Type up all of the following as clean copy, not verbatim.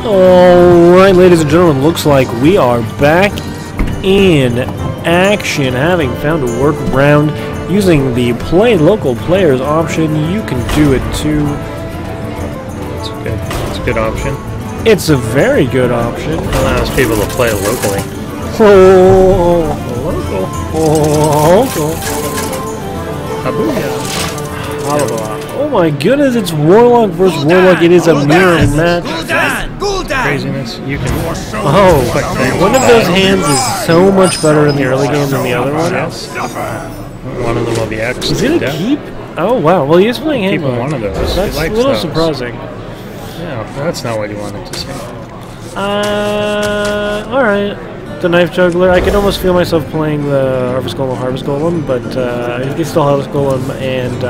Alright, ladies and gentlemen, looks like we are back in action, having found a workaround using the play local players option. You can do it too. That's good. That's a good option. It's a very good option. It allows people to play locally. Oh, local. Oh my goodness, it's Warlock versus Warlock. It is a mirror match. Craziness. You can. Oh, one of those hands is so much better in the early game than the other one. Yes. One of them will be X. Is it a keep? Oh wow. Well, he is playing hand. Keeping one of those. That's a little surprising. Yeah, that's not what you wanted to say. All right. The Knife Juggler. I can almost feel myself playing the Harvest Golem, but you can still Harvest Golem and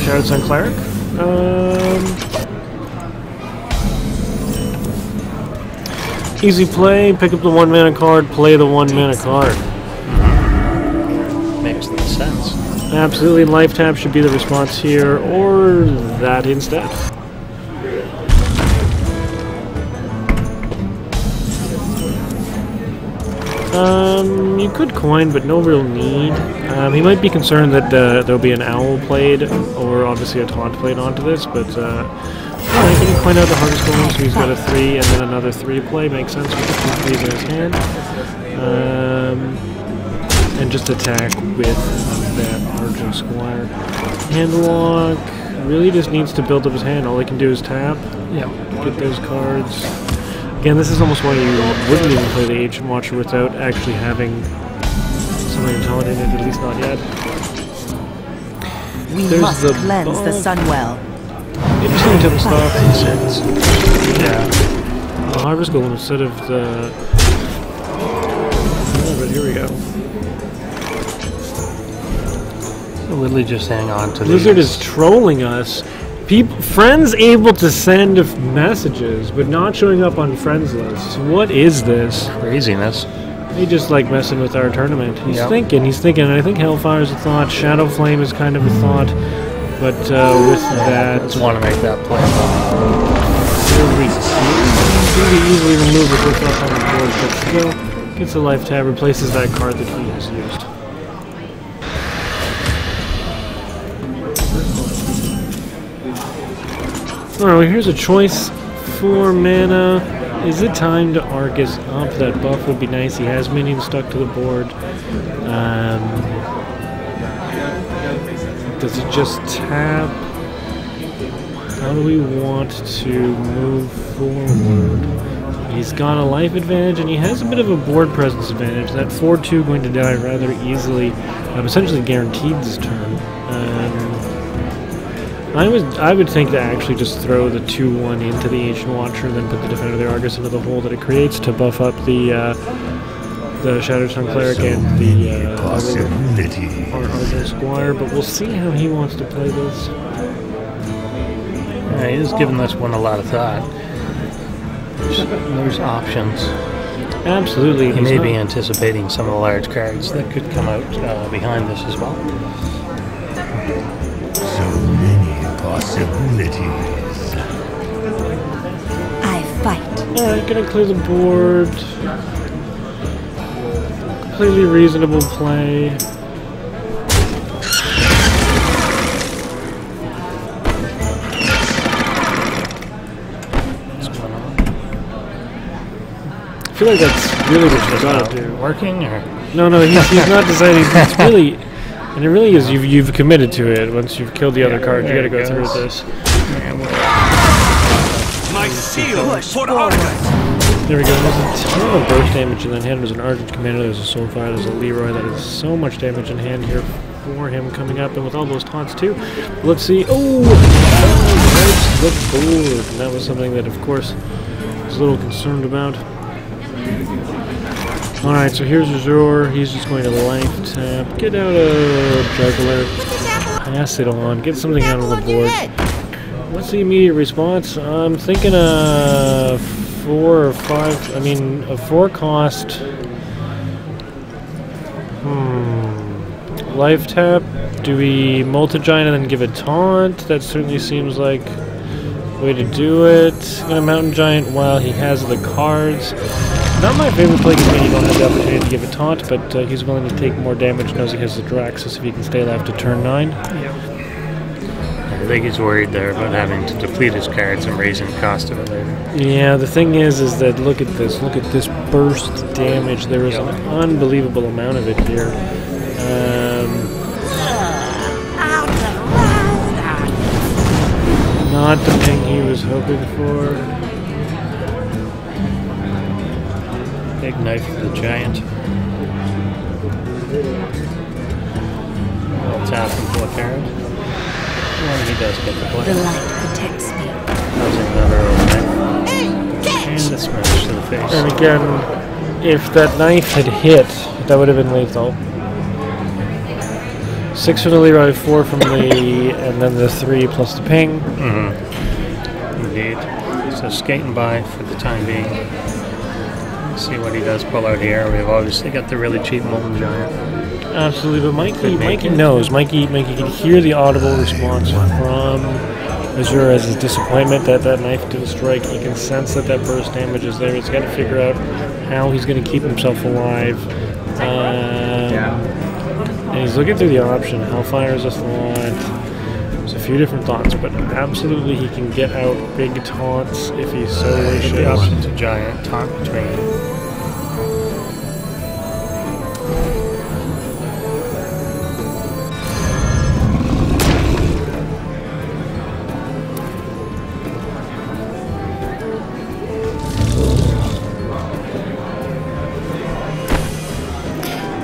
Shattered Sun Cleric. Easy play. Pick up the 1 mana card. Play the 1 mana card. Makes no sense. Absolutely. Life tap should be the response here, or that instead. You could coin, but no real need. He might be concerned that there'll be an owl played, or obviously a taunt played onto this, but alright, he can coin out the Harvest Golem, so he's got a 3 and then another 3 play. Makes sense with the 2 3s in his hand. And just attack with that Argent Squire. Handlock really just needs to build up his hand. All he can do is tap. Yeah. Get those cards. Again, this is almost why you wouldn't even play the Ancient Watcher without actually having something intelligent in it, at least not yet. We must cleanse the Sunwell. Interesting to the stop. Yeah. The Harvest Golem instead of the... Oh, but here we go. Literally just hang on to Blizzard is trolling us. Friends able to send messages, but not showing up on friends lists. What is this? Craziness. He just like messing with our tournament. He's thinking, and I think Hellfire's a thought, Shadow Flame is kind of a thought, but with that... I just want to make that play. Really easily remove it with up on the board, but still gets a life tab, replaces that card that he has used. Alright, well, here's a choice. 4 mana. Is it time to Arcus up? That buff would be nice. He has minions stuck to the board. Does he just tap? How do we want to move forward? He's got a life advantage, and he has a bit of a board presence advantage. That 4-2 going to die rather easily. Essentially guaranteed this turn. I would think to actually just throw the 2-1 into the Ancient Watcher, then put the Defender of the Argus into the hole that it creates to buff up the Shattered Sun Cleric and the Argent Squire. But we'll see how he wants to play this. Yeah, he's giving this one a lot of thought. There's options. Absolutely. He may be anticipating some of the large cards that could come out behind this as well. Possibilities. I fight. Alright, gonna clear the board. Completely reasonable play. What's going on? I feel like that's really what you gotta do. Working or? No, he's not deciding. It's really... And it really is, you've committed to it. Once you've killed the other card, you gotta go through with this. My seal for Argus. There we go, there's a ton of burst damage in that hand. There's an Argent Commander, there's a Soulfire, there's a Leroy. That is so much damage in hand here for him coming up, and with all those taunts too. Let's see, oh! The board. And that was something that, of course, I was a little concerned about. Alright, so here's Azure. He's just going to life tap. Get out a Juggler. Pass it on. Get something out on the board. What's the immediate response? I'm thinking a 4 or 5. I mean, a 4 cost. Life tap. Do we multi-giant and then give a taunt? That certainly seems like Way to do it. Gonna Mountain Giant while he has the cards. Not my favorite play because you don't have the opportunity to give a taunt, but he's willing to take more damage, knows he has the Draxus if he can stay alive to turn 9. Yep. I think he's worried there about having to deplete his cards and raising the cost of it later. Yeah, the thing is that look at this burst damage. There is an unbelievable amount of it here. Not the thing he was hoping for. Big knife for the giant. I'll tap and pull a card. Well, he does get the play. The light protects me. That's another knife. And a smash to the face. And again, if that knife had hit, that would have been lethal. 6 from the Leroy, 4 from the, and then the 3 plus the ping. Indeed. So skating by for the time being. See what he does pull out here. We've obviously got the really cheap Molten Giant. Absolutely, but Mikey knows. Mikey can hear the audible response from Azure as his disappointment that that knife didn't strike. He can sense that that burst damage is there. He's got to figure out how he's going to keep himself alive. And he's looking through the option. Hellfire is a thought. There's a few different thoughts, but absolutely he can get out big taunts if he so wishes. The option to giant taunt between.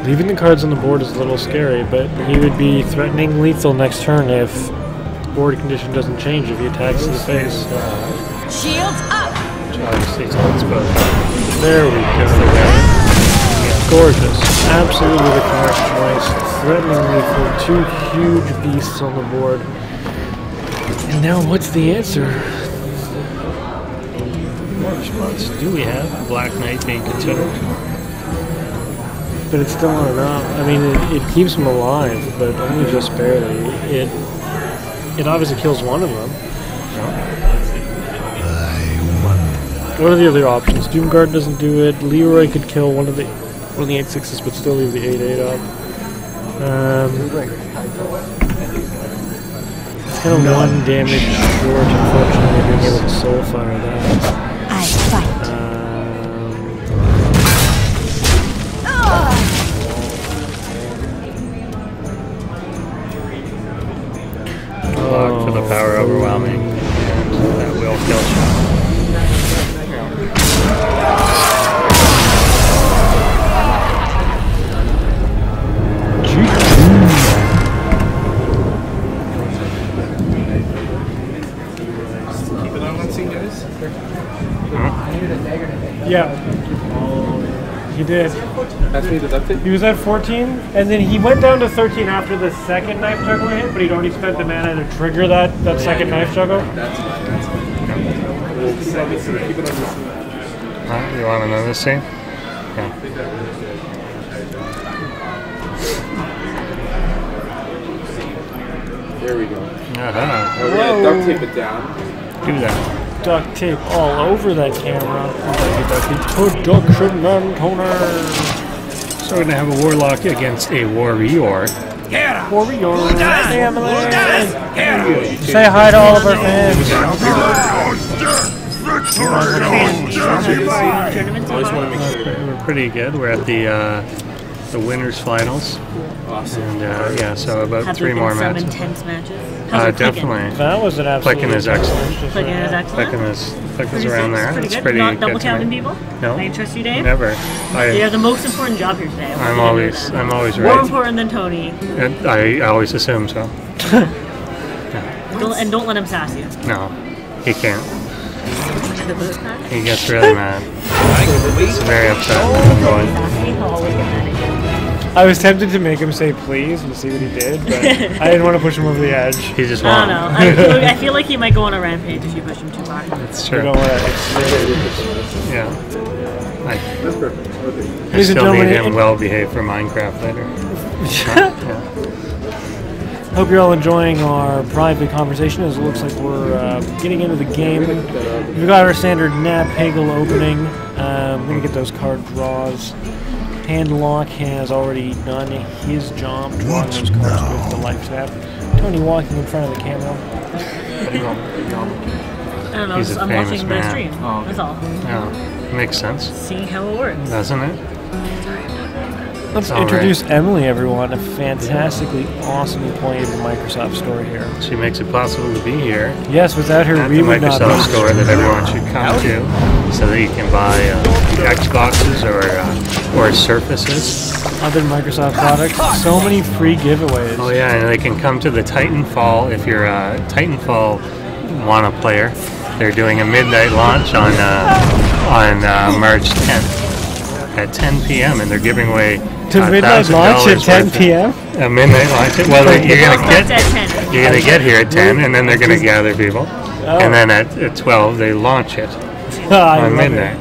Leaving the cards on the board is a little scary, but he would be threatening lethal next turn if board condition doesn't change if he attacks in the face. Shields up! Obviously, taunts both. There we go. Gorgeous. Absolutely the correct choice. Threatening lethal. 2 huge beasts on the board. And now what's the answer? What response do we have? Black Knight being considered. But it's still not enough. I mean, it keeps him alive, but only just barely. It obviously kills one of them. What are the other options? Doomguard doesn't do it. Leroy could kill one of the 8/6s, but still leave the 8/8 up. It's kind of 1 damage short, unfortunately, being able to soulfire that. I fight. Block for the power overwhelming, and that will kill shot. Keep it on one scene, guys. Yeah. He did. That's me deducted. He was at 14, and then he went down to 13 after the second knife juggler hit, but he'd already spent the mana to trigger that second knife juggle. That's fine. That's fine. We'll keep it on this scene. Keep it on this scene. You want another scene? Yeah. There we go. Uh-huh. We're gonna duct tape it down. Do that. Duct tape all over that camera. Production and toner. So we're going to have a Warlock against a Warrior. Warrior family. Say hi to all of our fans. We're pretty good. We're at the winners finals. Awesome. And yeah, so about Have 3 there more been some matches. intense matches? How's it clicking? Definitely. That was an absolute. Clicking is excellent. Clicking is excellent. Clicking is around there. Pretty It's good. pretty Not good double to me. counting people? No. I interest you, Dave? Never. You have the most important job here today. I'm always More right. important than Tony. And I always assume so. Don't let him sass you. No, he can't. The boost pack? He gets really mad. He's very upset. I'm going. Sassy? He'll always get mad again. I was tempted to make him say please and see what he did, but I didn't want to push him over the edge. He just I won't. don't know. I feel like he might go on a rampage if you push him too hard. It's You true. know what? Yeah. That's perfect. Okay. I Ladies and still need gentlemen, him well behaved for Minecraft later. Yeah. Hope you're all enjoying our private conversation, as it looks like we're getting into the game. We've got our standard Nap Hagel opening. I'm going to get those card draws. Handlock has already done his job drawing those cards with the life tap. Tony walking in front of the camera. I don't know, He's a I'm famous watching the man. stream. Oh. That's all. Yeah, makes sense, Seeing how it works. doesn't it? Let's All introduce Emily, everyone. A fantastically awesome employee of the Microsoft Store here. She makes it possible to be here Yes, without her, at we the would not Microsoft be. store that everyone should come to, so that you can buy Xboxes or Surfaces. Other Microsoft products. So many free giveaways. Oh yeah, and they can come to the Titanfall if you're a Titanfall WANA player. They're doing a midnight launch on March 10th at 10 p.m. and they're giving away To midnight launch at 10 p.m.? A midnight launch. Well, you're gonna Starts at 10. You're gonna get here at 10, and then they're gonna gather people, and then at 12 they launch it I on love midnight.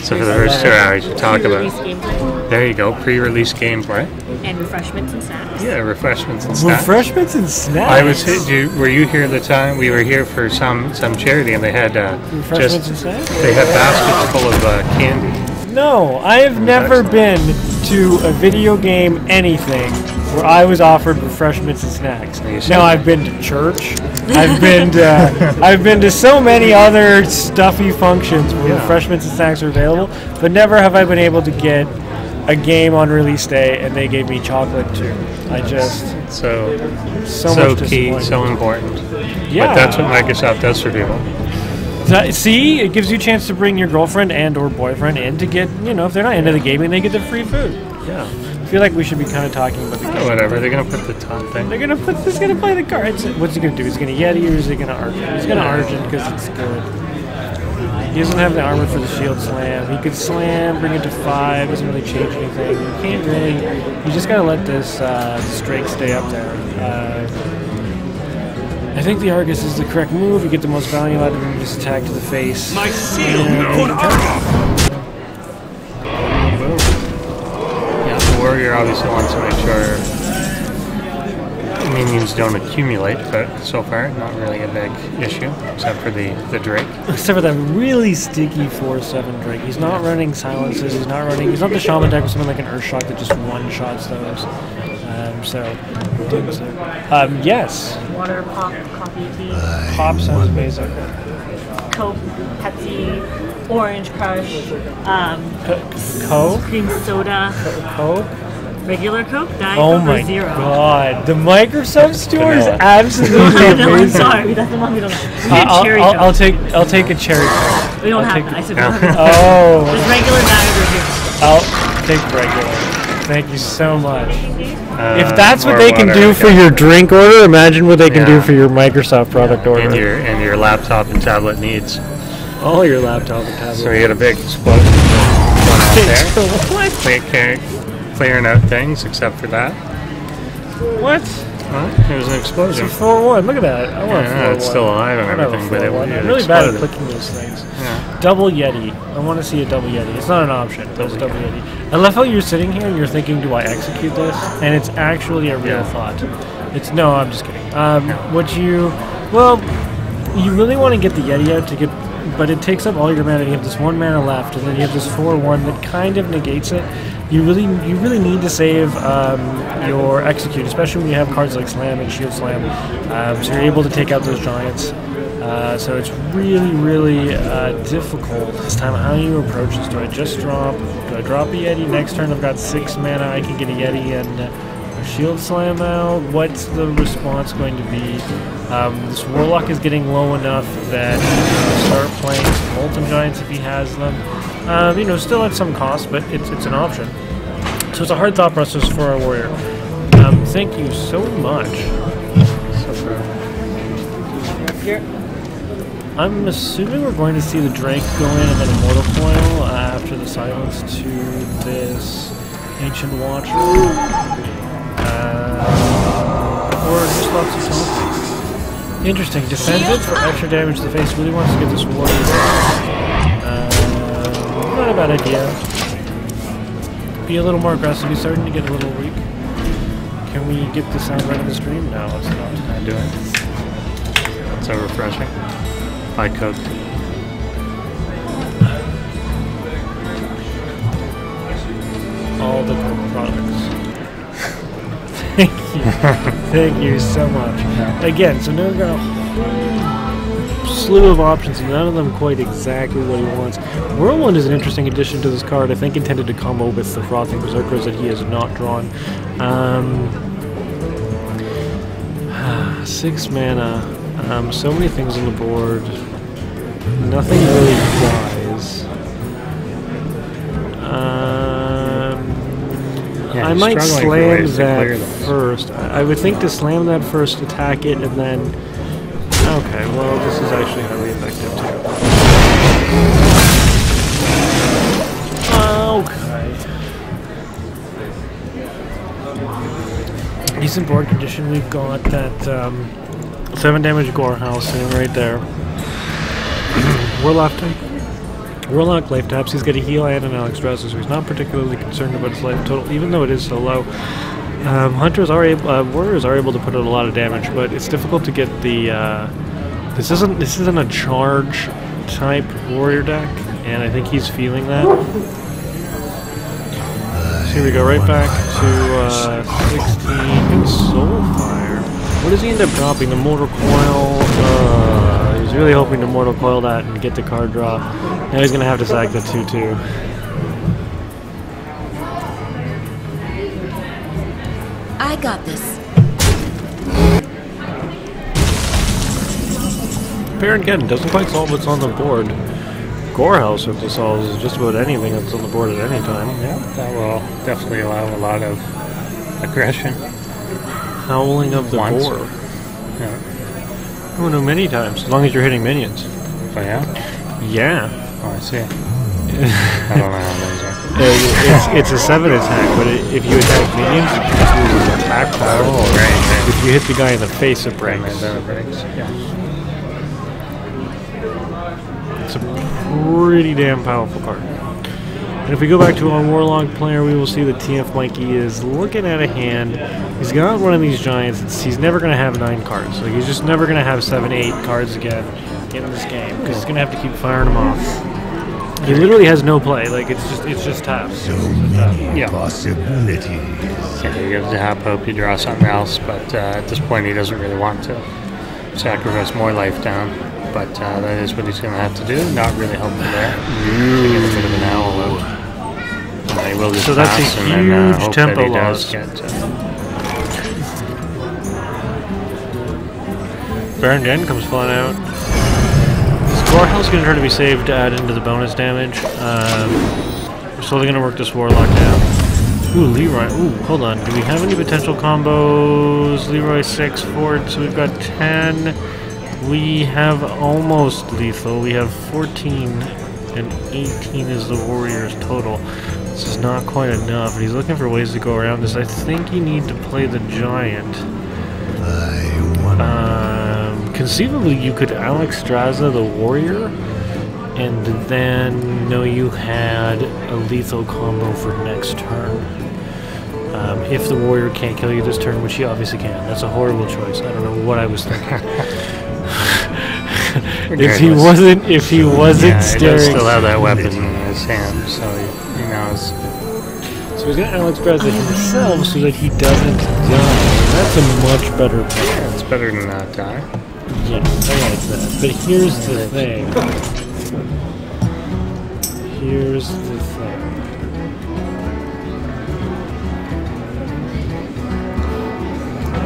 So for the first 2 hours, you talk about. Pre-release gameplay There you go, pre-release gameplay. and refreshments and snacks. Yeah, refreshments and it. snacks. Refreshments and snacks. I was. Were you here the time we were here for some charity, and they had Refreshments and snacks? they had baskets full of candy. No, I have never been to a video game anything where I was offered refreshments and snacks. You should. Now I've been to church. I've been to so many other stuffy functions where Yeah. refreshments and snacks are available, but never have I been able to get a game on release day and they gave me chocolate too. I just So so much key, disappointed. so important. Yeah. But that's what Microsoft does for people. See, it gives you a chance to bring your girlfriend and or boyfriend in to get, if they're not into the gaming, they get the free food. Yeah. I feel like we should be kind of talking about the game. Whatever. They're gonna put the top thing. They're gonna play the cards. What's he gonna do? Is he gonna Yeti or is he gonna Argent? He's gonna Argent because it's good. He doesn't have the armor for the shield slam. He could slam, bring it to 5. Doesn't really change anything. You can't really. You just gotta let this strike stay up there. I think the Argus is the correct move. You get the most value out of him. Just attack to the face. My shield And put armor. Yeah, the warrior obviously wants to make sure minions don't accumulate, but so far not really a big issue, except for the Drake. Except for that really sticky 4/7 Drake. He's not running silences. He's not the Shaman deck with something like an Earthshock that just one-shots those. Yes. Water, pop, coffee, tea, Pop sounds amazing. Coke, Pepsi, Orange Crush, Coke? cream soda, Coke? regular Coke, Diet Oh Coke, my or Zero. god. The Microsoft Store is vanilla. absolutely No, I'm amazing. sorry. That's the one we don't have. We get cherry Coke. I'll take a cherry Coke. We don't I'll have take that. the- I said we don't have that. Oh, Just regular Diet or Zero. I'll take regular. Thank you so much. If that's what More they can water, do for your drink order, imagine what they can do Yeah. for your Microsoft product order. and your laptop and tablet needs. All your laptop and tablet. So you get a big explosion going on there. Clearing out things, except for that. What? Huh? It was an It's a explosion. 4-1. Look at that. I want a 4-1. It's still alive and I don't have a everything, but it 4-1. I'm really bad at exploded. clicking those things. Yeah. Double Yeti. I want to see a double Yeti. It's not an option, but it's a double Yeti. I love how you're sitting here and you're thinking, do I execute this? And it's actually a real Yeah. thought. No, I'm just kidding. You really want to get the Yeti out but it takes up all your mana. You have this 1 mana left, and then you have this 4-1 that kind of negates it. You really need to save your execute, especially when you have cards like Slam and Shield Slam, so you're able to take out those giants. So it's really difficult this time. How do you approach this? Do I just drop? Do I drop a Yeti? Next turn I've got 6 mana. I can get a Yeti and a Shield Slam out. What's the response going to be? This Warlock is getting low enough that he'll start playing some Molten Giants if he has them. Still at some cost, but it's an option. So it's a hard thought process for our warrior. Thank you so much. I'm assuming we're going to see the Drake go in and then Immortal Coil after the silence to this Ancient Watcher. Or just lots of talk. Interesting. Defends it for extra damage to the face. Really wants to get this warrior. Not a bad idea. Be a little more aggressive. He's starting to get a little weak. can we get the sound right on the stream? No, it's not. I do it. It's so refreshing. By Coke. All the Coke products. Thank you. Thank you so much. Again, so now we've got a whole slew of options, and none of them quite exactly what he wants. Whirlwind is an interesting addition to this card, I think intended to combo with the Frothing Berserkers that he has not drawn. 6 mana, so many things on the board, nothing really dies. Yeah, I might slam that those. first. I would think to slam that first, attack it, and then... Okay, well, this is actually highly effective, too. Okay. Decent board condition. We've got that 7 damage Gorehouse sitting right there. Warlock life taps. He's got a heal and an xXAzureXx, so he's not particularly concerned about his life total, even though it is so low. Hunters are able, warriors are able to put out a lot of damage, but it's difficult to get the. This isn't a charge type warrior deck, and I think he's feeling that. So here we go, right back to 16 Soulfire. What does he end up dropping? The Mortal Coil. He's really hoping to Mortal Coil that and get the card draw. Now he's gonna have to sack the 2/2. I got this. Baron again doesn't quite solve what's on the board. Gorehouse hopefully solves just about anything that's on the board at any time. Yeah, that will definitely allow a lot of aggression. Howling of the Once. boar. Yeah. Oh no, many times, as long as you're hitting minions. But yeah? Yeah. Oh, I see. I don't know how those are. It's a 7 attack, but if you attack minions, it just loses attack power. Oh, right. If you hit the guy in the face, it breaks. And then it breaks. Yeah. It's a pretty damn powerful card. And if we go back to our Warlock player, we will see that TFMikey is looking at a hand. He's got one of these giants. He's never going to have 9 cards. Like, he's just never going to have 7, 8 cards again in this game, because he's going to have to keep firing them off. He literally has no play. Like, it's just taps. So many possibilities. Yeah, you get to have hope he draws something else, but at this point he doesn't really want to sacrifice more life down. But that is what he's going to have to do. Not really helpful there. To get a bit of an owl out. He will just So that's pass a and then huge hope tempo that he loss. does get Baron Den comes flying out. Gorehouse is going to try to be saved to add into the bonus damage. We're slowly going to work this Warlock down. Ooh, Leroy. Ooh, hold on. Do we have any potential combos? Leroy 6, Ford. So we've got 10. We have almost lethal. We have 14, and 18 is the Warriors total. This is not quite enough. And he's looking for ways to go around this. I think you need to play the Giant. Conceivably, you could xXAzureXx the Warrior, and then know you had a lethal combo for next turn. If the Warrior can't kill you this turn, which he obviously can. That's a horrible choice. I don't know what I was thinking. if he wasn't yeah, staring, he does still have that weapon in his hand, so he knows. So he's gonna xXAzureXx himself so that he doesn't die. That's a much better play. Yeah, it's better than not die. Yeah, I like that. But here's the thing. Here's the thing.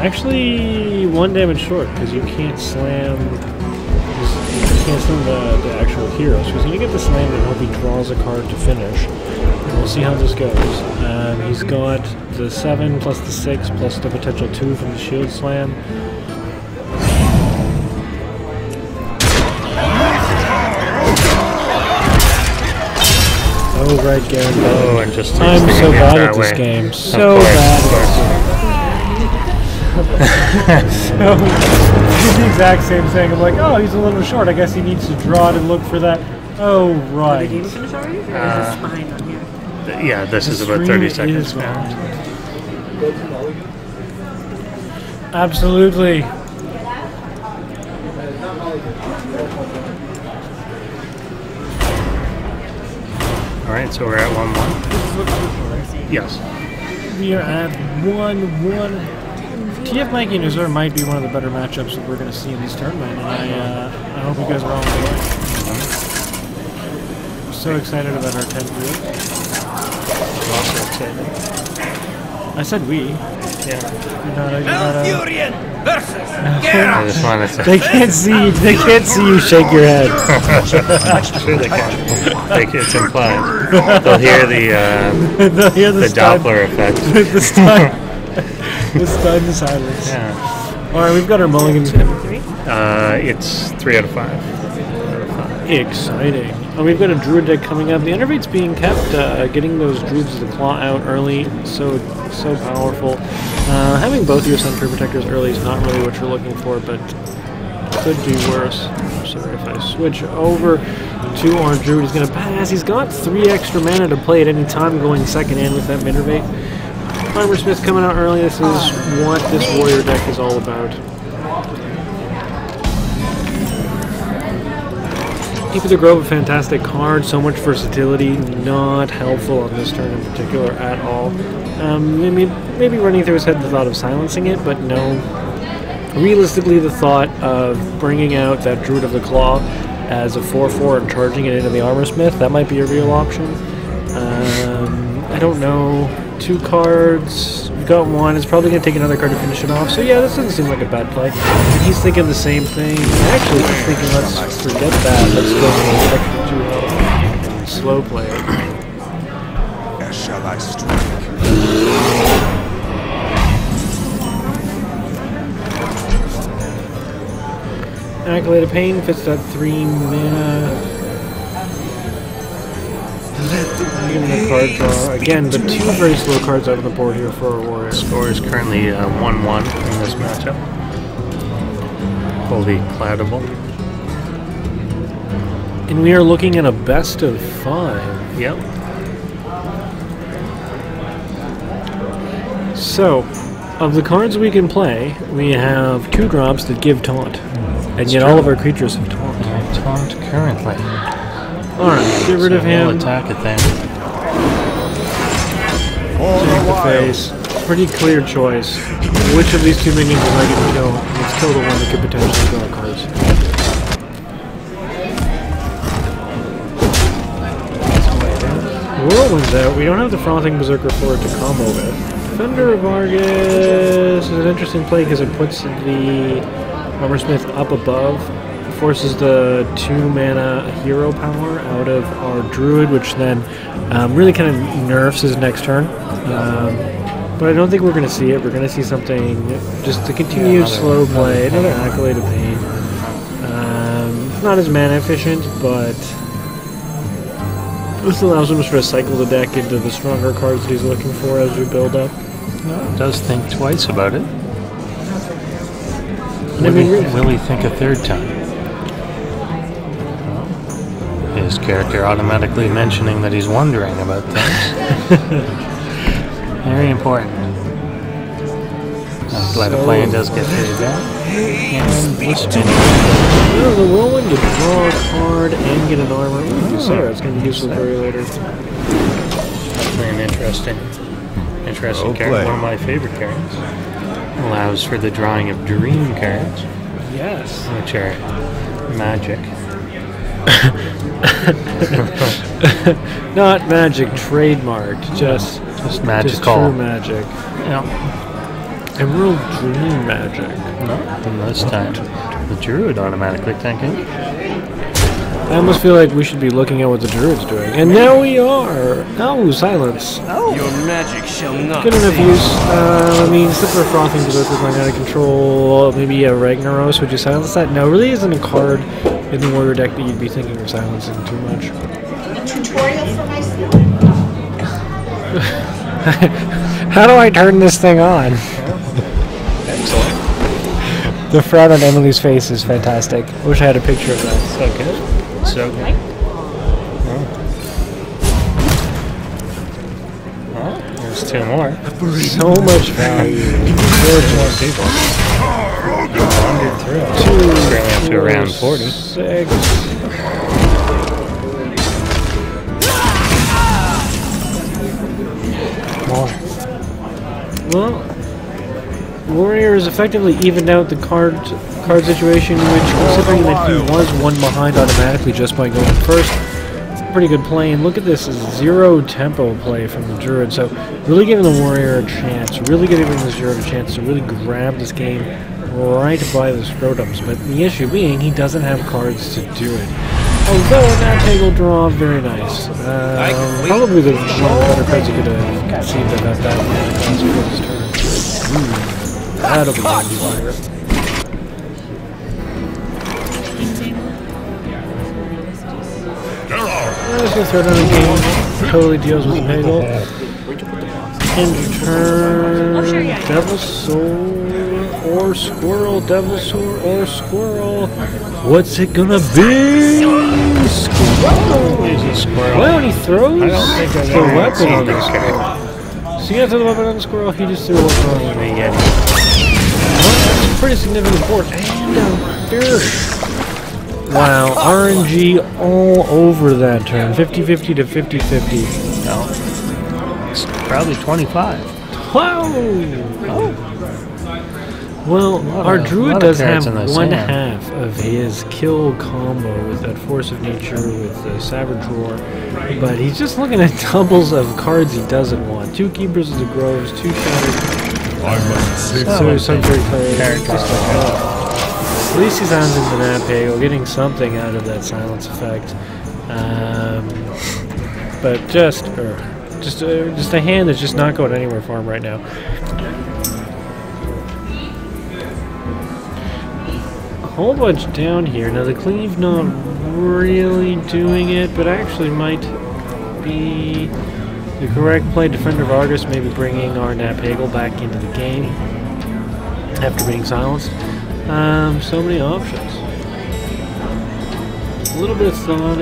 Actually, 1 damage short because you can't slam. You can't slam the actual hero. So he's gonna get the slam and hope he draws a card to finish. And we'll see how this goes. He's got the 7 plus the 6 plus the potential 2 from the shield slam. Oh, right, Garen. Oh, and just I'm takes the so game bad that at this way. game. Of So course, bad of course. So, it's the exact same thing. I'm like, oh, he's a little short. I guess he needs to draw it and look for that. Oh, right. Did you finish already? Or is this behind on here? Yeah, this is about Stream 30 seconds is now. on. Absolutely. Alright, so we're at 1-1. Yes. We are at 1-1. TFMikey and Azure might be one of the better matchups that we're going to see in this tournament, and I hope you guys are all enjoying. I'm so excited about our 10th group. I'm also excited. I said we. Yeah. I just wanted to. They can't see. They can't see you shake your head. Sure they can. It's implied. They'll hear the Doppler effect. The stun. The stunned silence. Yeah. All right, we've got our mulligans. It's 3 out of 5. Exciting. Oh, we've got a druid deck coming up. The enervate's being kept. Getting those druids of the claw out early, so powerful. Having both your Sun Protectors early is not really what you're looking for, but could be worse. Sorry, if I switch over to our druid, he's going to pass. He's got 3 extra mana to play at any time, going second in with that Minervate. Armor Smith coming out early. This is what this warrior deck is all about. Keep the Grove, a fantastic card, so much versatility, not helpful on this turn in particular at all. Maybe running through his head the thought of silencing it, but no. Realistically, the thought of bringing out that Druid of the Claw as a 4/4 and charging it into the Armor Smith, that might be a real option. I don't know. 2 cards. We've got 1. It's probably going to take another card to finish it off. So yeah, this doesn't seem like a bad play. And he's thinking the same thing. Actually, he's thinking, let's forget that. Let's go for the extra 2 health and slow play it. Where shall I strike? Accolade of Pain fits that 3 mana. Give him the card draw. Again, the 2 very slow cards out on the board here for our warrior. Score is currently 1-1 in this matchup. Fully cloudable. And we are looking at a best of 5. Yep. So, of the cards we can play, we have 2 drops that give taunt. And yet all of our creatures have taunt. Taunt currently. Alright, get rid of him. We'll attack it then. Take the face. Pretty clear choice. Which of these 2 minions am I going to kill? Let's kill the one that could potentially draw cards. Whirlwind's out. We don't have the Frothing Berserker for it to combo with. Defender of Argus is an interesting play because it puts the Armor Smith up above. Forces the 2 mana hero power out of our druid, which then really kind of nerfs his next turn. But I don't think we're going to see it. We're going to see something just to continue slow play. Another Accolade of Pain. Not as mana efficient, but this allows him to sort of cycle the deck into the stronger cards that he's looking for as we build up. No, it does think twice about it. Will he think a 3rd time? His character automatically mentioning that he's wondering about things. Very important. Glad a plane does get paid down. And this the Whirlwind to draw a card and get an armor. Ooh, Sarah, it's going to be useful very later. Definitely an interesting character. One of my favorite cards. Allows for the drawing of dream cards. Yes. Which are magic. Not magic trademarked, just magical. True magic. Yeah. Emerald dream magic. No, and this time the druid automatically tanking. I almost feel like we should be looking at what the druid's doing. And now we are! Oh, silence. Oh. Your magic shall not. Good enough use. I mean, Slipper Frothing Berserker going out of control. Maybe a Ragnaros. Would you silence that? No, really isn't a card in the warrior deck that you'd be thinking of silencing too much. A tutorial for myself. How do I turn this thing on? Excellent. The frown on Emily's face is fantastic. I wish I had a picture of that. So good. So good. There's 2 more. So much value. More people. Wandered through. Bring up to around 40. 6. More. Well, Warrior has effectively evened out the card situation, which, considering that he was 1 behind automatically just by going first, pretty good play. And look at this 0 tempo play from the Druid. So really giving the Warrior a chance, really giving the Druid a chance to really grab this game right by the scrotums. But the issue being, he doesn't have cards to do it. Although that table draw, very nice. Probably one of the better cards you could have conceived of at that point for his turn. That'll be handy fire. I'm just gonna throw down a game. Totally deals with the Peggle. End turn. Devil Soul or Squirrel. Devil Soul or Squirrel. What's it gonna be? Squirrel. He's a squirrel. Well, he throws I don't think the weapon on the Squirrel. So you throw the weapon on the Squirrel, he just threw the weapon on the Yeti. Well, that's a pretty significant board. And a fish. Wow, RNG all over that turn. 50-50 to 50-50. No. It's probably 25. Wow! Oh. Well, our Druid does have in the one sand. half of his kill combo with that Force of Nature, with the Savage Roar, but he's just looking at doubles of cards he doesn't want. 2 Keepers of the Groves, 2 Shattered. So Sunbury Cleric. At least he's on into that Peggle, getting something out of that silence effect. But just a hand that's just not going anywhere for him right now. A whole bunch down here. Now the cleave not really doing it, but actually might be the correct play. Defender of Argus maybe bringing our Nat Peggle back into the game after being silenced. So many options. A little bit of thought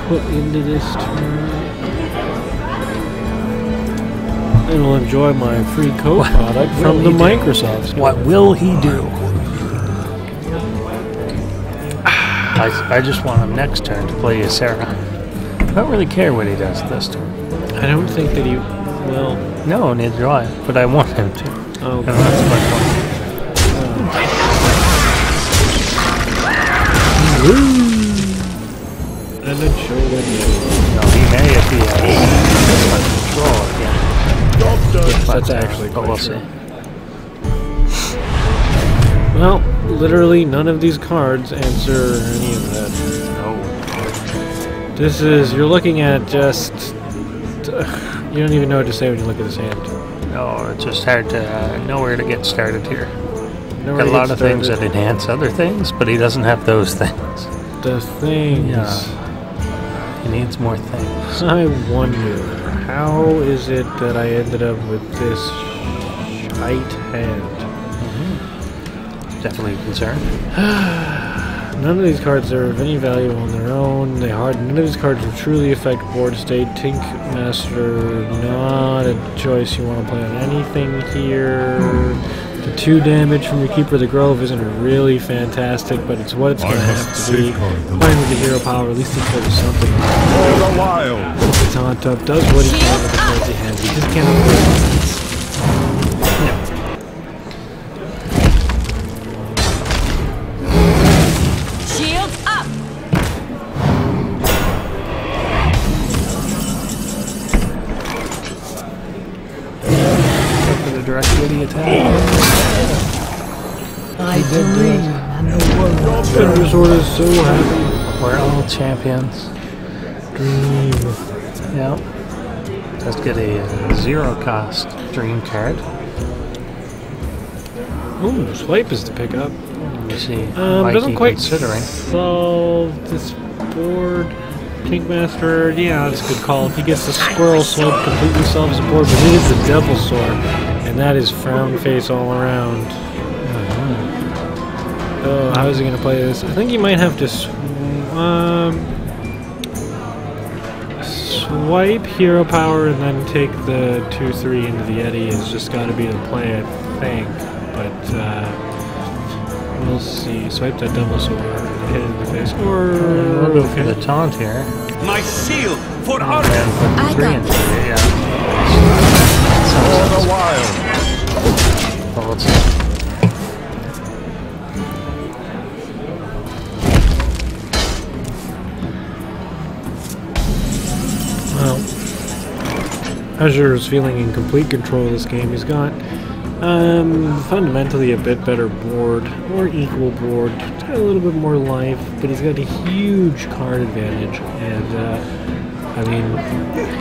put into this turn. And we'll enjoy my free code product from the Microsoft store. What will he do? I just want him next turn to play Sarah. I don't really care what he does this turn. I don't think that he will. No, neither do I. But I want him to. Oh, And that's my point. And then show them. No, he may if he has control again. That's actually but quite we'll true. see. Well, literally none of these cards answer any of that. Oh. This is, you're looking at just, you don't even know what to say when you look at his hand. No, it's just hard to know where to get started here. Nowhere Got a to lot get of things started. that enhance other things, but he doesn't have those things. The things. Yeah. He needs more things. I wonder, how is it that I ended up with this shite hand? Definitely a concern. None of these cards are of any value on their own. None of these cards will truly affect board state. Tink Master, not a choice you want to play on anything here. The 2 damage from your Keeper of the Grove isn't really fantastic, but it's what it's going to have to be. Playing with the hero power, at least he plays something. The taunt up does what he can with the cards he has. He just can't afford it. Shield up! For the direct witty attack. I dream. Defender Sword is so happy. We're all champions. Dream. Yep. Let's get a 0 cost dream card. Ooh, Swipe is to pick up. Let me see. Doesn't Mikey quite considering. solve this board. Pink Master, yeah, that's a good call. If he gets the Squirrel Swipe, completely solves the board, but it is the Devil Sword, and that is frown face all around. Oh, how is he going to play this? I think he might have to swipe swipe hero power and then take the 2/3 into the Eddy has just got to be the play, I think. But we'll see. Swipe that double sword, hit it in the face, or We'll go for the taunt here. My shield for honor. And put the I 3 got into it, yeah. For the wild. Well, let's see. Well, Azure is feeling in complete control of this game. He's got fundamentally a bit better board, more equal board. He's got a little bit more life, but he's got a huge card advantage. And I mean,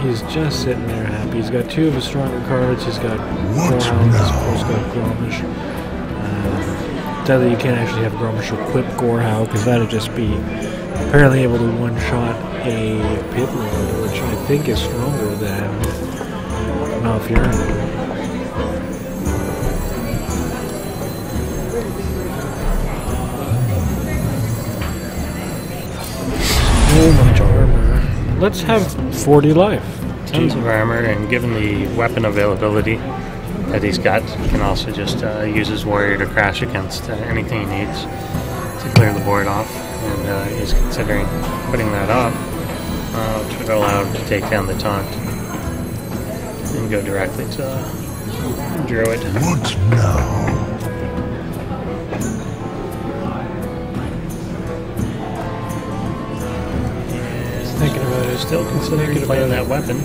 he's just sitting there happy. He's got 2 of his stronger cards. He's got Gorehound, he's also got Gromish. Sadly, you can't actually have Gromish equip Gorehound because that'd just be apparently able to one-shot a Pit Lord, which I think is stronger than Malfurion. So much armor. Let's have 40 life. Tons of armor, and given the weapon availability that he's got, he can also just use his warrior to crash against anything he needs to clear the board off. And he's considering putting that up, which would allow him to take down the taunt and go directly to Druid. What now? Thinking about it, Still considering playing that weapon.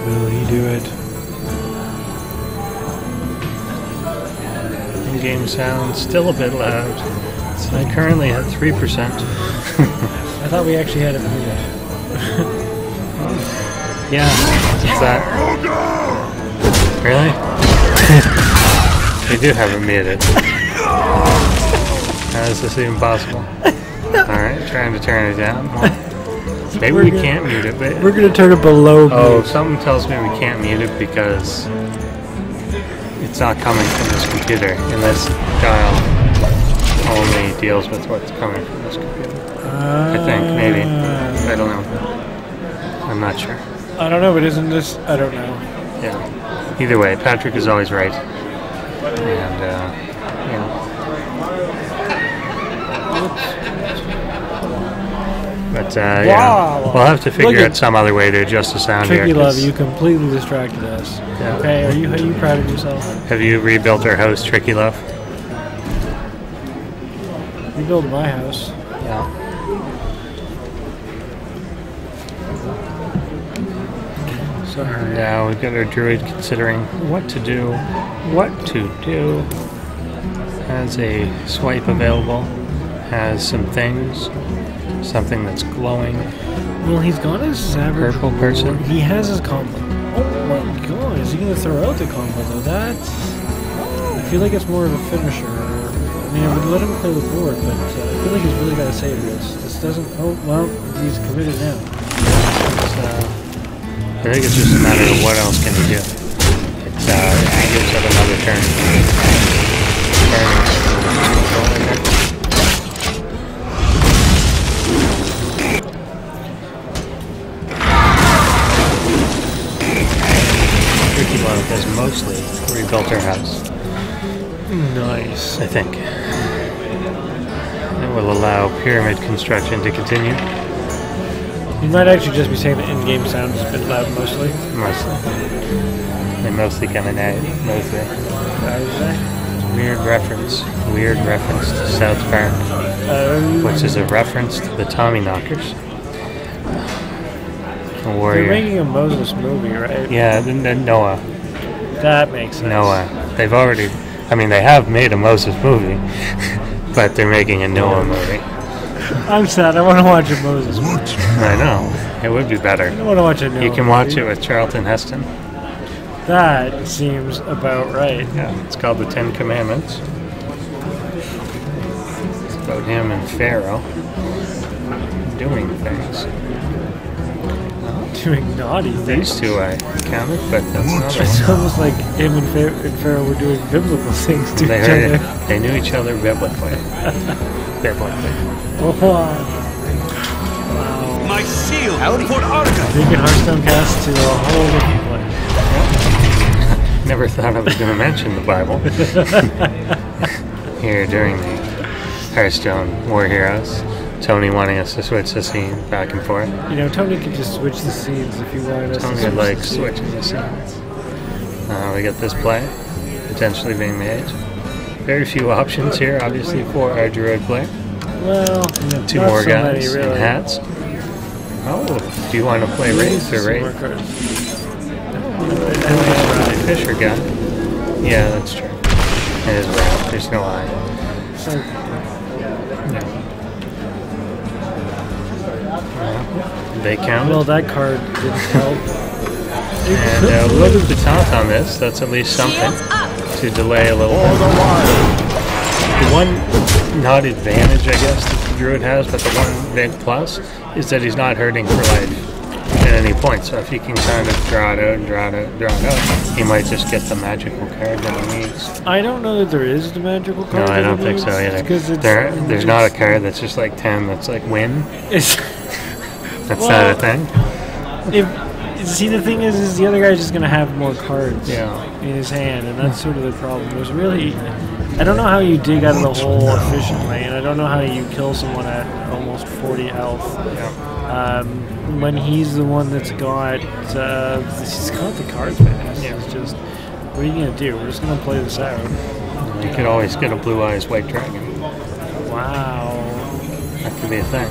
Will he do it? In-game sound still a bit loud. So I currently at 3%. I thought we actually had it muted. Yeah, what's that? Really? They do have it muted. How is this even possible? Alright, trying to turn it down. Well, maybe we can't mute it, but... We're gonna turn it below Oh, mute. something tells me we can't mute it because it's not coming from this computer, and this dial only deals with what's coming from this computer. I think, maybe. I don't know. I'm not sure. I don't know, but isn't this... I don't know. Yeah. Either way, Patrick is always right. And, you know. But, yeah. Wow. We'll have to figure Look at- out some other way to adjust the sound here. Tricky Love, 'cause- you completely distracted us. Yeah. Okay, are you proud of yourself? Have you rebuilt our house, Tricky Love? You built my house. Yeah. So, Now we've got our druid considering what to do. Has a swipe available. Has some things. Something that's glowing. well, he's got his Savage Purple person. He has his combo. Oh my god, is he gonna throw out the combo though? That's... I feel like it's more of a finisher. I mean, I would let him clear the board, but I feel like he's really gotta save this. This doesn't... Oh, well, he's committed now. I think it's just a matter of what else can he do. It gives it another turn. Tricky Love has mostly rebuilt her house, Nice. I think. It will allow pyramid construction to continue. You might actually just be saying the in-game sound is a bit loud mostly. Mostly. They mostly come in at mostly. Weird reference to South Park, which is a reference to the Tommyknockers. A They're warrior. making a Moses movie, right? Yeah, Noah. That makes sense. Noah. They've already, I mean, they have made a Moses movie, but they're making a Noah movie. I'm sad. I want to watch a Moses movie. I know. It would be better. I want to watch a Noah You can watch movie. it with Charlton Heston. That seems about right. Yeah, it's called The Ten Commandments. It's about him and Pharaoh doing things. Doing naughty things. These two I counted, but that's not It's it. almost like him and Pharaoh were doing biblical things to They each heard other. it. They knew each other biblically. Biblically. Oh, wow. My my shield for Arga. Taking Hearthstone cast to a whole different place. Never thought I was going to mention the Bible here during the Hearthstone War Heroes. Tony wanting us to switch the scene back and forth. You know, Tony could just switch the scenes if you wanted us to Tony switch likes the scenes. switching the scenes. We got this play potentially being made. Very few options here, obviously, for our Druid player. Well, Two not more so guys many, really. in hats. Oh, do you want to play Wraith or Some more Wraith? cards. Fisher guy. Yeah, that's true. It is Wrath. There's no eye. They count. Well, that card didn't help. And a little bit of baton on this. That's at least something Shields up. to delay a little bit. The one not advantage, I guess, that the Druid has, but the one big plus is that he's not hurting for life at any point. So if he can kind of draw it out and draw it out and draw it out, he might just get the magical card that he needs. I don't know that there is the magical No, card. I don't think so either. There's not a card that's just like 10 that's like win. It's, That's not a thing. see, the thing is the other guy's just going to have more cards Yeah. in his hand, and that's sort of the problem. There's really... I don't know how you dig out of the hole efficiently, and I don't know how you kill someone at almost 40 health. Yeah. When he's the one that's got... he's got the cards, man. It's just... What are you going to do? We're just going to play this out. You could always get a Blue Eyes White Dragon. Wow. That could be a thing.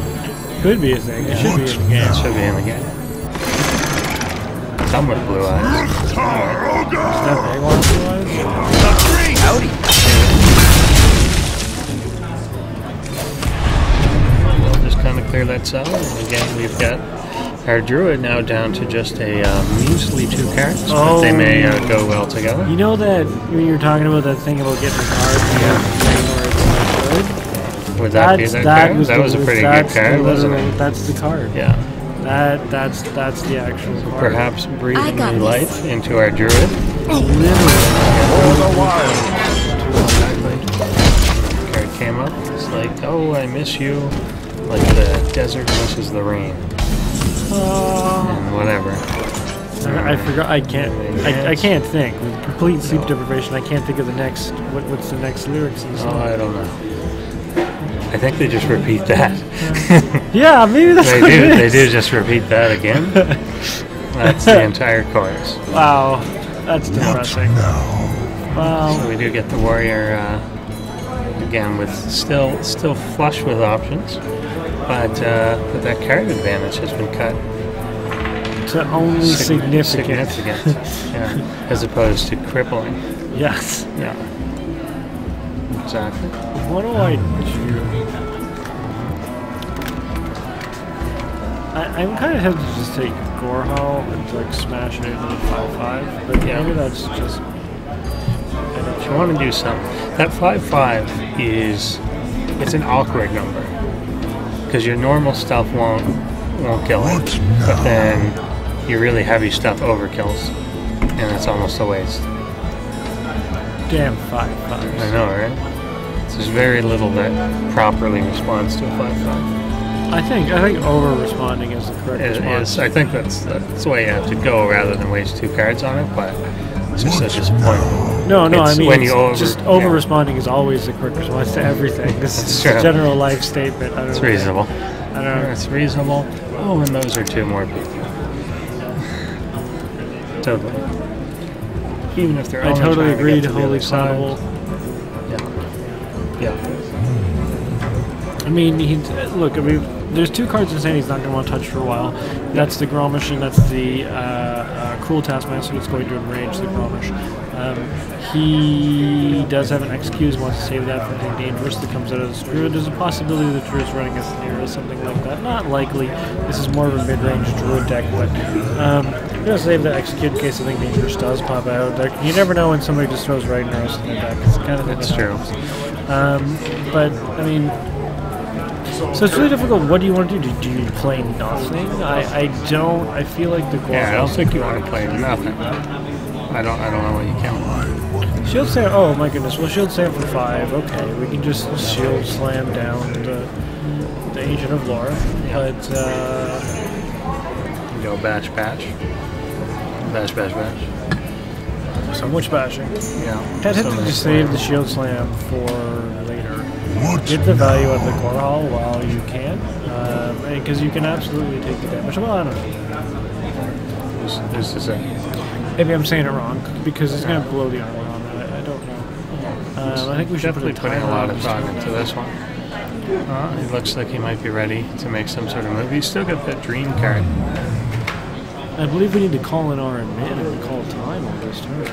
Could be a thing. It should be in the game. It should be in the game. Some with Blue Eyes. Is that big one, Blue Eyes? Howdy. We'll just kind of clear that cell. And again, we've got our Druid now down to just a measly 2 cards. But they may go well together. You know that when you were talking about that thing about getting the cards, where it's not good? Would that be that card? That was a pretty good card, wasn't it? That's the card. Yeah. That's the actual card. Perhaps I breathing got new this. life into our Druid. Card came up. It's like, oh, I miss you. Like the desert misses the rain. And whatever. I forgot. I can't think. With complete sleep deprivation, I can't think of the next. What's the next lyrics in the Oh, song? I don't know. I think they just repeat that. Yeah, maybe that's They what do. it They is. do just repeat that again. That's the entire chorus. Wow, that's depressing. Wow. So we do get the warrior again with still flush with options, but that card advantage has been cut To only significant. yeah, as opposed to crippling. Yes. Yeah, exactly. What do I do? I'm kind of tempted to just take Gorehall and like smash it into the 5/5, but Yeah. maybe that's just. If you want to do something, that 5/5 it's an awkward number because your normal stuff won't kill it, but then your really heavy stuff overkills, and that's almost a waste. Damn 5/5. I know, right? There's very little that properly responds to a 5/5. I think over responding is the correct response. I think that's the way you have to go rather than waste 2 cards on it, but it's just so disappointing. No, It's I mean when you over responding is always the correct response to everything. This That's is true. a general life statement. I don't It's know. reasonable. I don't know. It's reasonable. Oh, and those are 2 more people. Totally. Even if they're I only totally trying to agree. get to the Holy other side. carnival. Yeah. I mean, look. I mean, there's 2 cards in hand he's not going to want to touch for a while. That's the Gromish and that's the Cruel Taskmaster that's going to enrage the Gromish. He does have an XQ, wants to save that for anything dangerous that comes out of the Druid. There's a possibility the Druid's running a Snare or something like that. Not likely. This is more of a mid-range Druid deck, but I'm going to save the Execute in case something dangerous does pop out. You never know when somebody just throws right arrows in their deck. It's kind of thing That's that true. happens. But, I mean... So it's really difficult. What do you want to do? Do you play nothing? I don't. I feel like the goal. Yeah, I don't think you want to play nothing. I don't know what you count. Shield Slam. Oh my goodness. Well, Shield Slam for 5. Okay, we can just Shield Slam down the Agent of Lore. But Go bash, bash. Bash, bash, bash. So much bashing. Yeah. Had so to many just save slams. the shield slam for later. Get the value out of the core hall while you can, because you can absolutely take the damage. Well, I don't know. Who's to say? Maybe I'm saying it wrong because it's going to blow the armor on that. I don't know. I think we should Definitely put putting a lot of thought time. into this one. It looks like he might be ready to make some sort of move. He's still got that dream card. I believe we need to call in our admin and call time on this turn.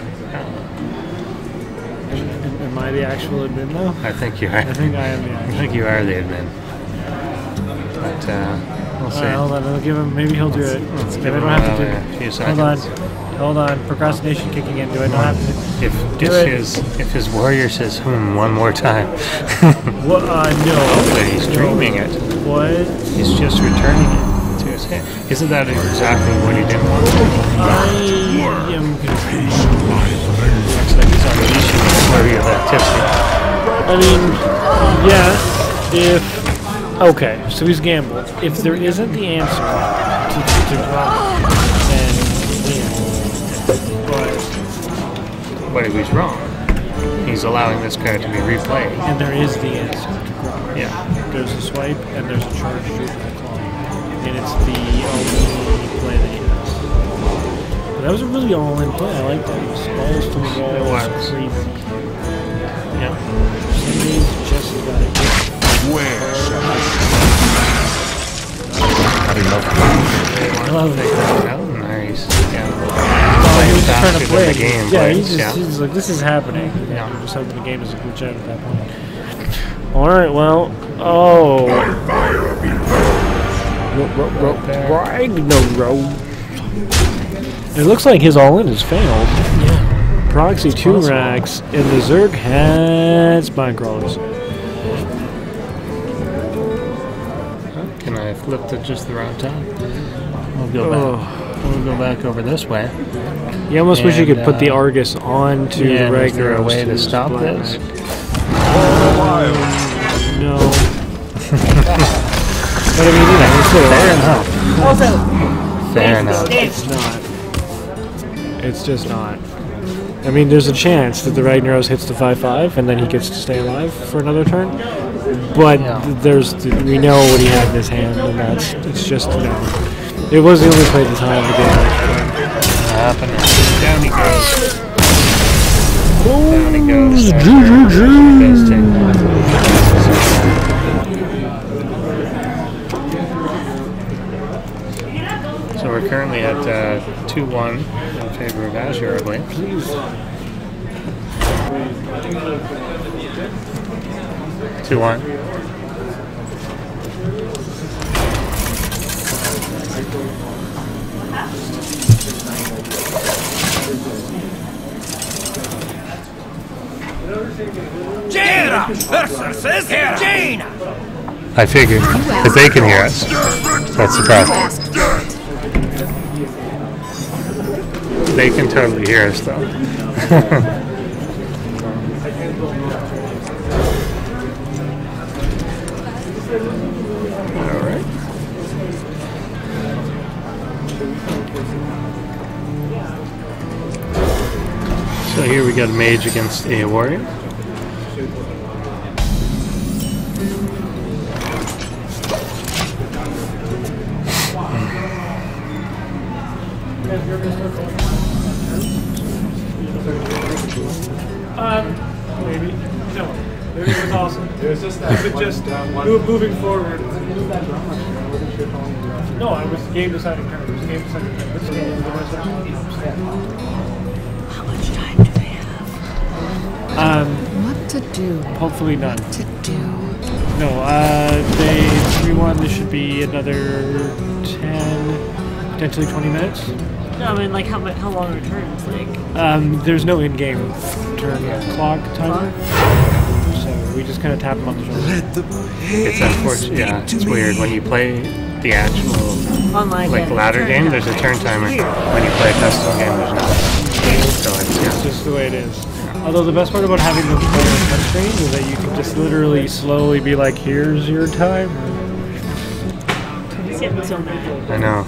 Am I the actual admin though? I think you are. I think I am the I actual. think you are the admin. But we'll see. Hold on, I'll give him. Maybe he'll do it. Let's Maybe I give don't him have to do another few it. Hold on. seconds. Hold on. Procrastination kicking in. Do I not have to? If his warrior says one more time. What? No. But he's dreaming it. What? He's just returning it to his hand. Isn't that exactly what he didn't want? I am confused. Looks like he's unleashing a flurry of activity. I mean, yeah. If okay, so he's gambled. If there isn't the answer to drop, then But if he's wrong, he's allowing this card to be replayed. and there is the answer to drop. Yeah. There's a swipe and there's a charge shoot with a claw, and it's the only play that he has. But that was a really all-in play. I like that. It was balls to the wall. It was. Crazy. Yeah. Somebody's just got it. I love it. Oh, nice. Yeah. He was just trying to faster play than it. the game Yeah, plays, he's like, this is happening. Yeah. We're just hoping the game doesn't glitch out at that point. Alright, well, oh. It looks like his all-in has failed. Yeah. Proxy 2 racks, and the Zerg has spine crawlers. Can I flip to just the wrong time? We'll go back. We'll go back over this way. You almost wish you could put the And, Argus onto the Is regular there a way to stop this? No. But I mean, you know, it's still Fair enough. Also, Fair enough. It's not. It's just not. I mean, there's a chance that the Ragnaros hits the 5/5 and then he gets to stay alive for another turn. But we know what he had in his hand, and it's just no. It was the only play at the time of the game. Happening. Down he goes. Down he goes. So we're currently at 2-1 in favor of Azure, I believe. 2-1. Jaina! Versus Jaina! I figured, because they can hear us. That's the problem. They can totally hear us, though. All right. So here we got a mage against a warrior. Maybe. No. It was awesome. It was just that. Just moving forward. No, I was game deciding turn. It was game deciding turn. This game was the How much time do they have? What to do? Hopefully none. To do? No, they 3-1. This should be another 10, potentially 20 minutes. no, I mean, like, how long are turns? Like, There's no in-game turn clock timer, so we just kind of tap them on the shoulder. It's unfortunate. Yeah, it's weird when you play the actual online. like ladder game. There's a turn timer. When you play a custom game, there's not. So It's it's just the way it is. Although the best part about having them play on touchscreen is that you can just literally slowly be like, "Here's your timer." He's getting so mad. I know.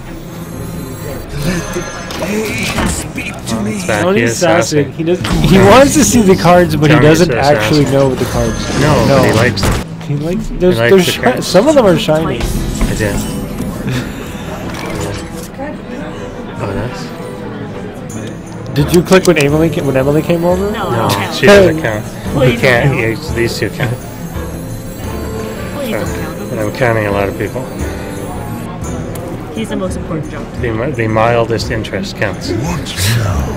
Speak to me. It's back. Oh, He he's is sassy. sassy. He does. He wants to see the cards, but he Tony's doesn't so actually sassy. know the cards. No, but he likes them. He likes. There's, likes there's the cards. some of them are shiny. I did. Oh, that's... Did you click when Emily came over? No, No, I don't she count. doesn't count. Please You can't. don't count. These two count. Please don't count. And I'm counting a lot of people. He's the most important jump. The mildest interest counts.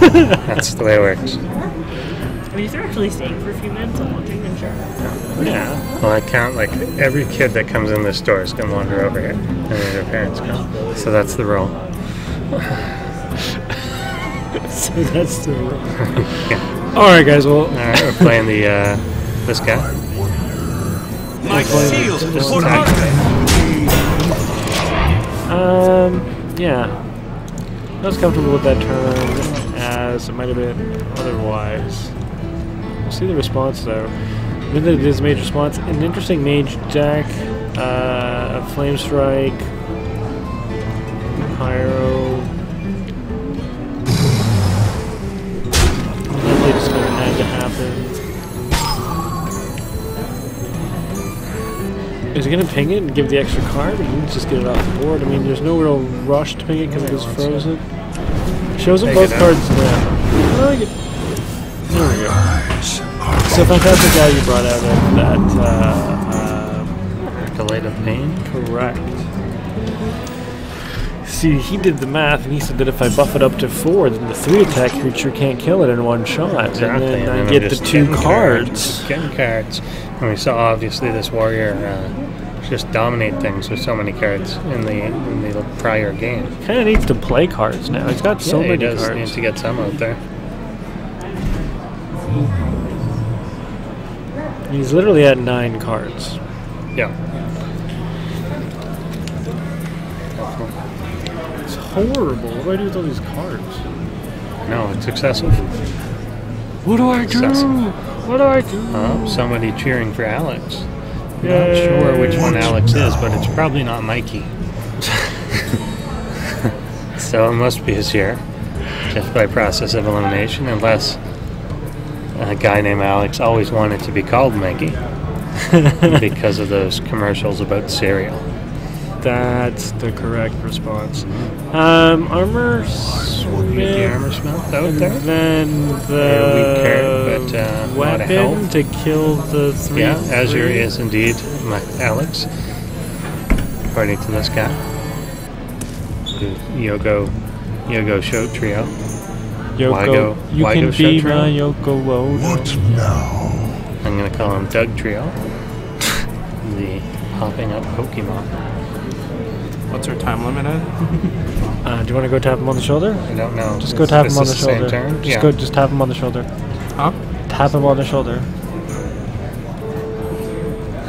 That's the way it works. I mean, if they're actually staying for a few minutes and watching, then sure. Yeah. Well, I count like every kid that comes in this store is going to wander over here, and then their parents come. So that's the rule. So that's the rule. Yeah. All right, guys. Well, All right, we're playing the this guy. My shield Just for attack. yeah. Not as comfortable with that turn as it might have been otherwise. We'll see the response though. With it is mage response, an interesting mage deck, a flame strike, pyro. Definitely just gonna had to happen. Is he gonna ping it and give the extra card, or can he just get it off the board? I mean, there's no real rush to ping it because it was frozen. Shows him Take both it out. cards now. Oh, there we go. So fantastic guy you brought out of that. Delayed of pain. Correct. See, he did the math, and he said that if I buff it up to 4, then the 3-attack creature can't kill it in one shot. Exactly. And then I I'm get the just 2 getting cards. Getting cards. And we saw obviously this warrior just dominate things with so many cards in the prior game. Kind of needs to play cards now. He's got so Yeah, many he does cards. need to get some out there. He's literally at 9 cards. Yeah. It's horrible. What do I do with all these cards? No, it's excessive. What do I do? Excessive. What do I do? Somebody cheering for Alex. Not Yay. sure which one Alex is, but it's probably not Mikey. So it must be his here, just by process of elimination, unless a guy named Alex always wanted to be called Mikey because of those commercials about cereal. That's the correct response. Armor Get the smith, armor smell out and there. then Very weak card, but, a lot of weapon health. to kill the 3. Yeah, Azure is indeed Alex, according to this guy. Yogo Show Trio. Yoko. You Why can go be Show my Trio? Yoko Ono. I'm going to call him Doug Trio. The popping up Pokemon. What's our time limit at? Do you want to go tap him on the shoulder? I don't know. Just go tap him on the Is this shoulder. same turn? Just Yeah. go. Just tap him on the shoulder. Huh? Tap him on the shoulder.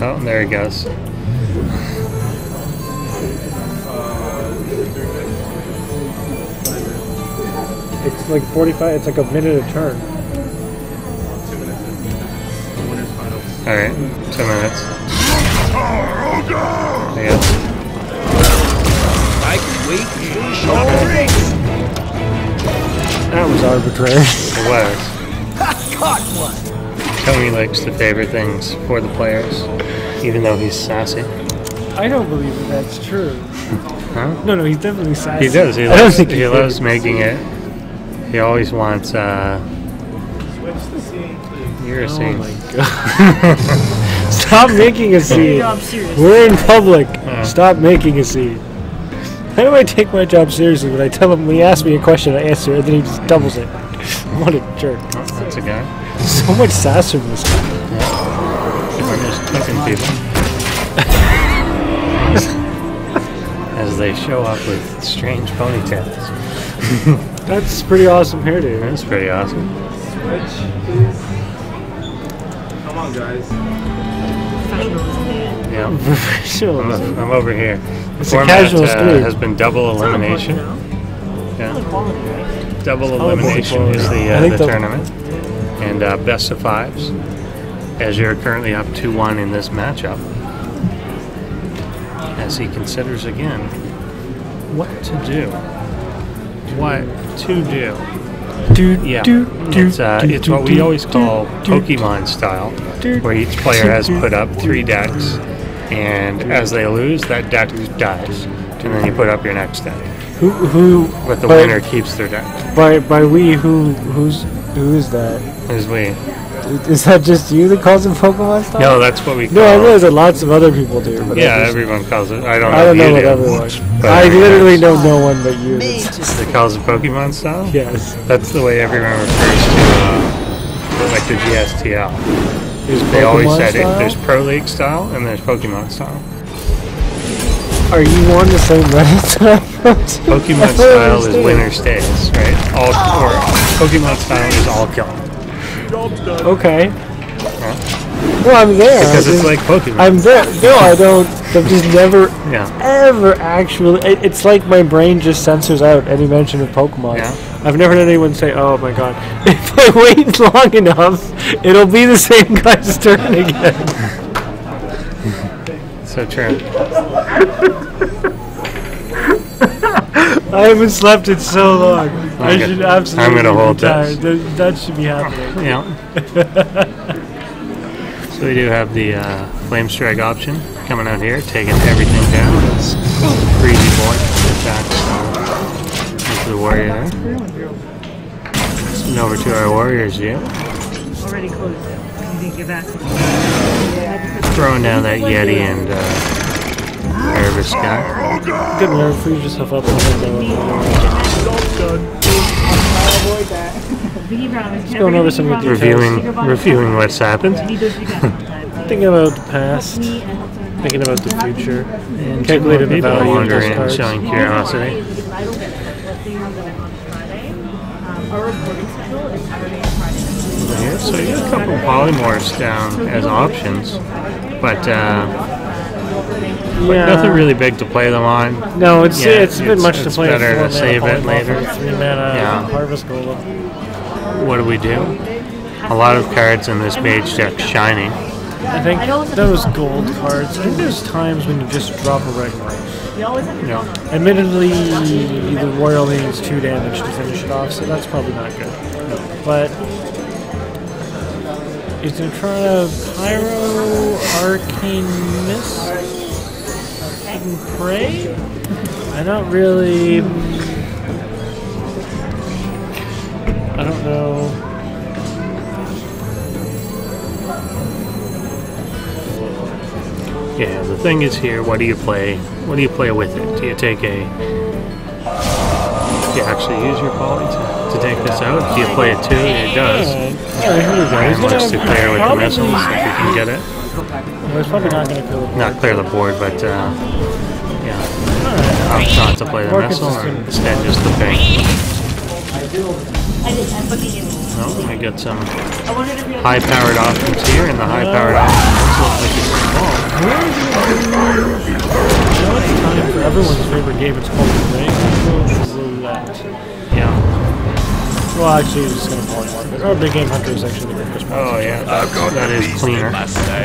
Oh, there he goes. It's like 45. It's like a minute a turn. 2 minutes. The winner's finals. All right, 2 minutes. Yeah. I can wait to show me. That was arbitrary. It was. Caught one. Tony likes to favor things for the players, even though he's sassy. I don't believe that that's true. Huh? No, he's definitely sassy. He does. He I don't loves, think he loves making it. He always wants. You're a Oh scene. my god! Stop making a scene. Job serious. We're in public. Stop making a scene. How do I take my job seriously when I tell him when he asks me a question, I answer, and then he just doubles it? What a jerk! Oh, that's a guy. So much sass from this guy. We're just cooking people. As they show up with strange ponytails. That's pretty awesome hairdo. That's pretty awesome. Come on, guys. Yeah. Professional. I'm over here. The It's a format casual stream. has been double elimination. Yeah. Double elimination is I think the the- tournament. And best of 5s. As you're currently up 2-1 in this matchup. As he considers again what to do. what to do. Yeah, do, it's what we always call Pokemon style, where each player has put up 3 decks, and as they lose, that deck dies, and then you put up your next deck. But the winner keeps their deck. By we, who is that? Is we. Is that just you that calls it Pokemon style? No, that's what we call No, I it. realize that lots of other people do. But Yeah, everyone calls it. I don't I don't know if what you do. everyone. But I everyone literally does. know no one but you. They calls it Pokemon style? Yes. That's the way everyone refers to like the GSTL. They always said it. There's Pro League style and there's Pokemon style. Are you on the same Reddit? Pokemon style is winner stays, right? Or Pokemon style is all kill. Okay. Yeah. Well, I'm there. Because it's like Pokemon. I'm there. No, I don't. I've just never, Yeah. ever actually. It's like my brain just censors out any mention of Pokemon. Yeah. I've never heard anyone say, "Oh my god, if I wait long enough, it'll be the same guy's turn again." So true. I haven't slept in so long. I Okay. should absolutely. I'm gonna hold be tired. this. That should be happening. Yeah. So we do have the Flame Strike option coming out here, taking everything down. It's Breezy Boy attacks into the warrior there. And over to our warriors view. Already closed it. You didn't get back. Throwing down that Yeti and Erebus guy. Good nerve, freeze yourself up and Just going over some of the Reviewing what's happened. thinking about the past, thinking about the future, And calculating the people value of wandering those and cards. showing curiosity. Our recording schedule is Saturday and Friday. Over here. So you got a couple polymorphs down as options, but nothing really big to play them on. No, it's Yeah, a bit much to it's play. better to save it later. 3 mana Yeah. Harvest Golem. What do we do? A lot of cards in this mage deck shining. I think those gold cards. I think there's times when you just drop a regular. Yeah. Admittedly, the Royal needs 2 damage to finish it off, so that's probably not good. But he's gonna try to Pyro, Arcane Mist, and Pray. I don't really. I don't know. Yeah, the thing is here, what do you play? What do you play with it? Do you take a... Do you actually use your poly to take this out? Do you play it too? It does. Alright, here we go. And He's looks to clear with the missiles if we can get it. Well, he's probably not going to kill the Not clear the board, but yeah. Opt not to play the missile, or instead just the ping. No, we got some high-powered options here, and the high-powered options look like it's small. Now it's time for everyone's favorite game. It's called Roulette. Yeah. Well, actually, it's going to polymorph it. Or Big Game Hunter is actually the first one. Oh yeah, that is cleaner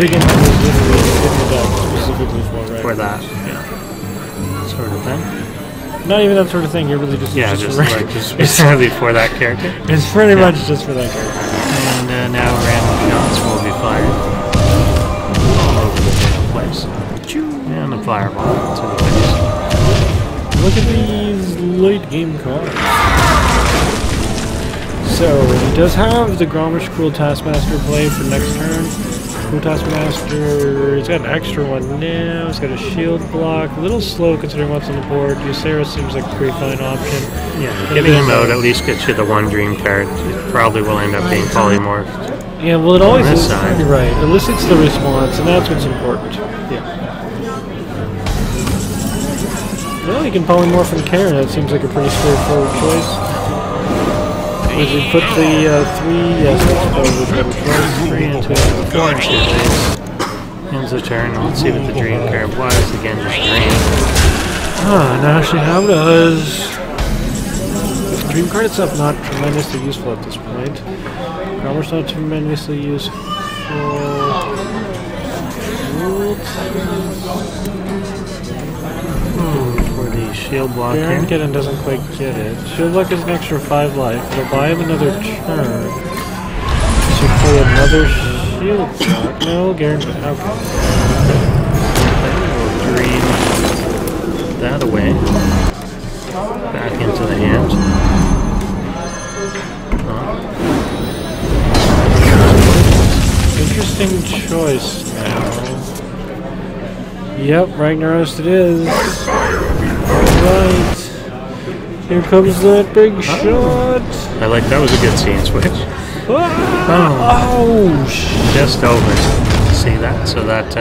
Big Game Hunter is literally in the deck specifically for for that. Yeah. Sort of thing. Not even that sort of thing. You're really just Yeah, just just for like just specifically for that character. It's pretty much just for that character. And now random shots will be fired all over the damn place. And a fireball to the face. Look at these late game cards. So he does have the Gromish Cruel Taskmaster play for next turn. Cruel Taskmaster, he's got an extra one now. He's got a shield block. A little slow considering what's on the board. Ysera seems like a pretty fine option. Yeah, getting him out at least gets you the one dream card. It probably will end up being polymorphed. Yeah, well, it always this is. side. You're right. Elicits the response, and that's what's important. Yeah. Well, you can polymorph and Karen. That seems like a pretty straightforward choice. Would you put the 3? Yes, that's probably a better choice. 3 into 4 into ends the turn. Let's see what the dream card was. Again, just dream. and actually how does the dream card itself not tremendously useful at this point. Gromer's not tremendously useful. For the the shield block here. Baron doesn't quite get it. Shield block is an extra 5 life. It'll buy him another turn. Should play another shield block. No, Garen. Okay. Green that away. Back into the hand. Interesting choice now. Yep, Ragnaros it is. Alright. Here comes that big shot. I like that was a good scene switch. Oh, Just over. See that? So that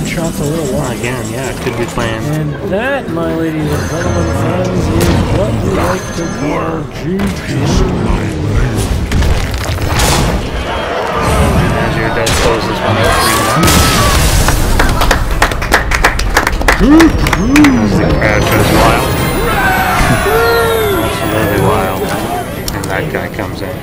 shot's a little wide. again, yeah, could be playing. And that, my ladies and gentlemen, friends, is what we like to call Azure does close this one out 3-1. As the crowd goes wild. Absolutely wild. And that guy comes in.